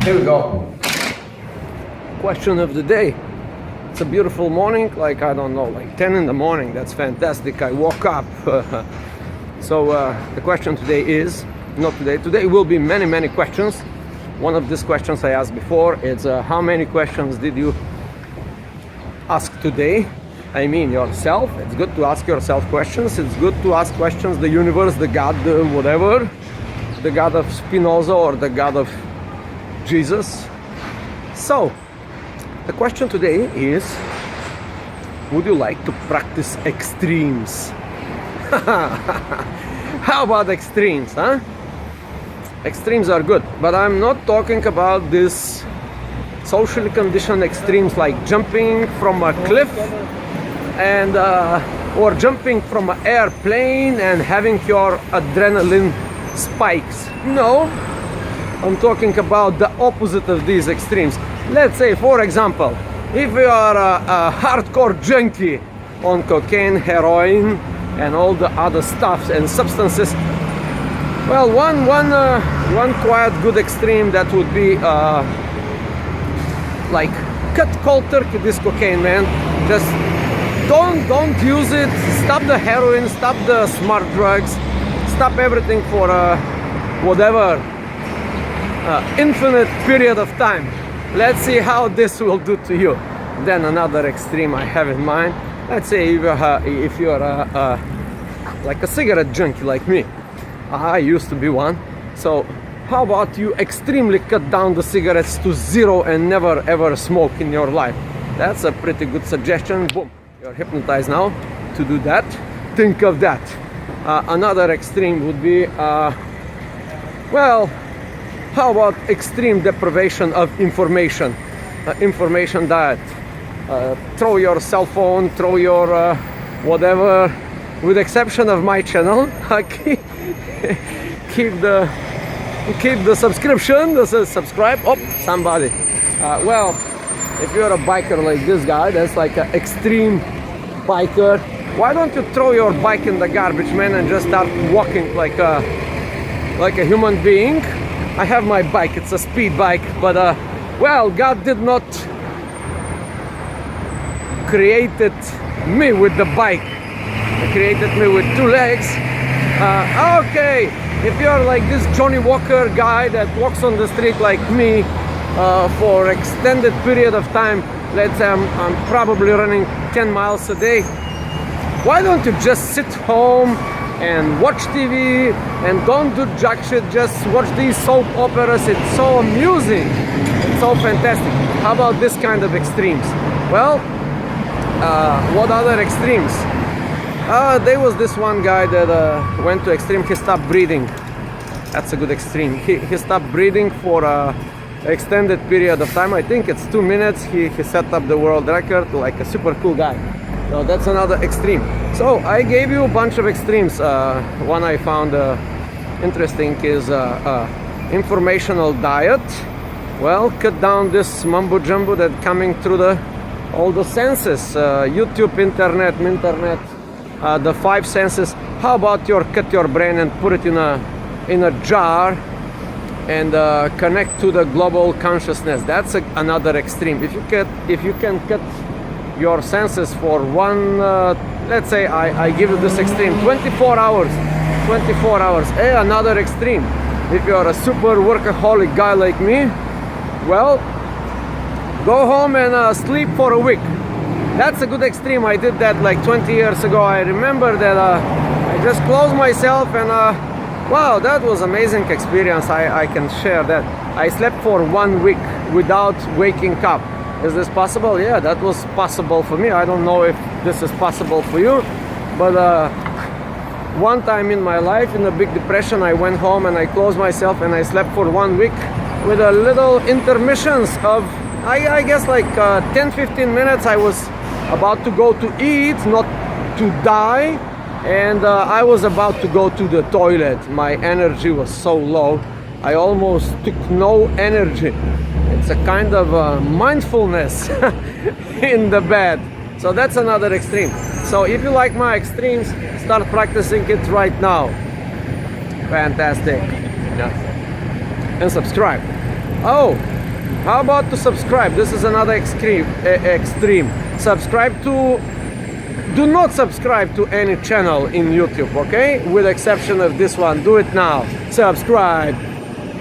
Here we go. Question of the day. It's a beautiful morning, like I don't know, like 10 in the morning. That's fantastic. I woke up. So the question today is, not today, today will be many questions. One of these questions I asked before is how many questions did you ask today? I mean yourself. It's good to ask yourself questions. It's good to ask questions, the universe, the God, whatever, the God of Spinoza or the God of Jesus. So the question today is, would you like to practice extremes? How about extremes, huh? Extremes are good, but I'm not talking about this socially conditioned extremes like jumping from a cliff and or jumping from an airplane and having your adrenaline spikes. No, I'm talking about the opposite of these extremes. Let's say, for example, if you are a hardcore junkie on cocaine, heroin, and all the other stuff and substances, well, one quite good extreme that would be like cut cold turkey this cocaine, man. Just don't use it. Stop the heroin, stop the smart drugs, stop everything for whatever infinite period of time. Let's see how this will do to you. Then another extreme I have in mind. Let's say if you're like a cigarette junkie like me. I used to be one. So how about you extremely cut down the cigarettes to zero and never ever smoke in your life? That's a pretty good suggestion. Boom, you're hypnotized now to do that. Think of that. Another extreme would be well, how about extreme deprivation of information? Information diet. Throw your cell phone, throw your whatever, with exception of my channel. keep the subscription, subscribe. Oh, somebody. Well, if you're a biker like this guy, that's like an extreme biker. Why don't you throw your bike in the garbage, man, and just start walking like a human being? I have my bike, it's a speed bike, but well, God did not created me with the bike. He created me with two legs. Okay, if you're like this Johnny Walker guy that walks on the street like me for extended period of time, let's say I'm probably running 10 miles a day, why don't you just sit home and watch TV and don't do jack shit, just watch these soap operas? It's so amusing, it's so fantastic. How about this kind of extremes? Well, what other extremes? There was this one guy that went to extreme. He stopped breathing. That's a good extreme. He stopped breathing for an extended period of time. I think it's 2 minutes. He set up the world record, like a super cool guy. So that's another extreme. So I gave you a bunch of extremes. One I found interesting is informational diet. Well, cut down this mumbo jumbo that coming through all the senses, YouTube, internet, the 5 senses. How about cut your brain and put it in a jar and connect to the global consciousness? That's another extreme. If you can cut your senses for one, let's say I give you this extreme, 24 hours. Hey, another extreme. If you're a super workaholic guy like me, well, go home and sleep for a week. That's a good extreme. I did that like 20 years ago. I remember that I just closed myself and wow, that was amazing experience. I can share that. I slept for 1 week without waking up. Is this possible? Yeah, that was possible for me. I don't know if this is possible for you, but one time in my life, in the big depression, I went home and I closed myself and I slept for 1 week with a little intermissions of I guess like 10-15 minutes. I was about to go to eat, not to die, and I was about to go to the toilet. My energy was so low, I almost took no energy. It's a kind of mindfulness in the bed. So that's another extreme. So if you like my extremes, start practicing it right now. Fantastic. Yeah. And subscribe. Oh, How about to subscribe? This is another extreme. Subscribe to... Do not subscribe to any channel in YouTube, okay? With exception of this one. Do it now. Subscribe.